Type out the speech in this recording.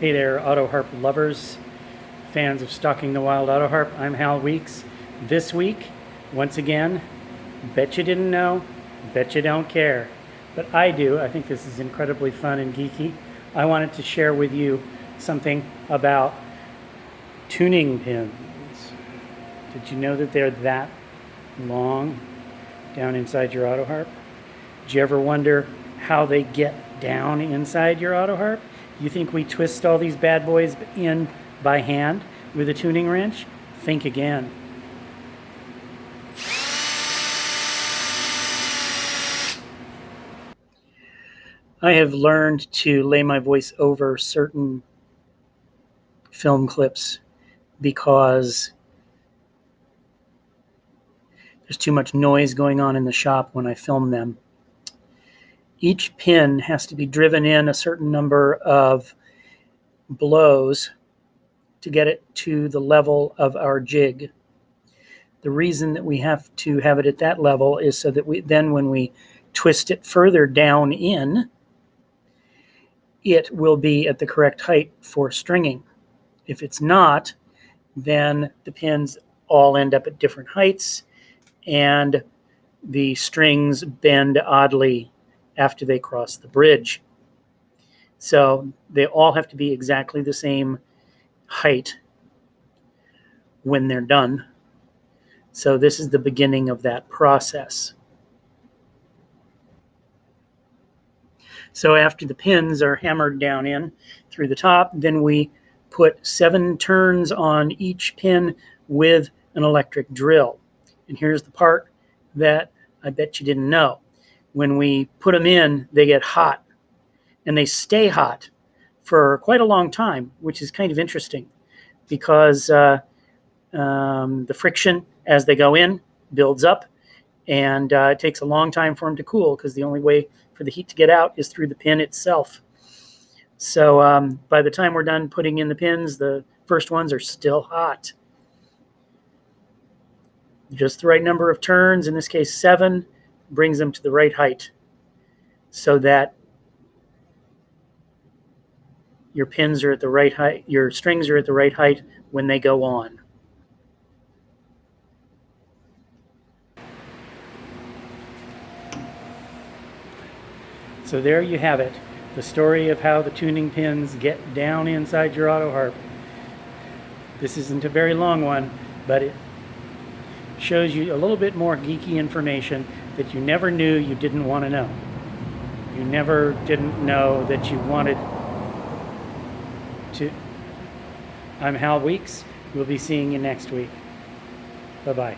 Hey there, Autoharp lovers, fans of Stalking the Wild Autoharp. I'm Hal Weeks. This week, once again, bet you didn't know, bet you don't care. But I do. I think this is incredibly fun and geeky. I wanted to share with you something about tuning pins. Did you know that they're that long down inside your Autoharp? Did you ever wonder how they get down inside your Autoharp? You think we twist all these bad boys in by hand with a tuning wrench? Think again. I have learned to lay my voice over certain film clips because there's too much noise going on in the shop when I film them. Each pin has to be driven in a certain number of blows to get it to the level of our jig. The reason that we have to have it at that level is so that when we twist it further down in, it will be at the correct height for stringing. If it's not, then the pins all end up at different heights and the strings bend oddly after they cross the bridge. So they all have to be exactly the same height when they're done. So this is the beginning of that process. So after the pins are hammered down in through the top, then we put 7 turns on each pin with an electric drill. And here's the part that I bet you didn't know. When we put them in, they get hot, and they stay hot for quite a long time, which is kind of interesting because the friction as they go in builds up, and it takes a long time for them to cool because the only way for the heat to get out is through the pin itself. So by the time we're done putting in the pins, the first ones are still hot. Just the right number of turns, in this case 7, brings them to the right height so that your pins are at the right height, your strings are at the right height when they go on. So there you have it, the story of how the tuning pins get down inside your Autoharp. This isn't a very long one, but it shows you a little bit more geeky information that you never knew you didn't want to know. You never didn't know that you wanted to. I'm Hal Weeks. We'll be seeing you next week. Bye-bye.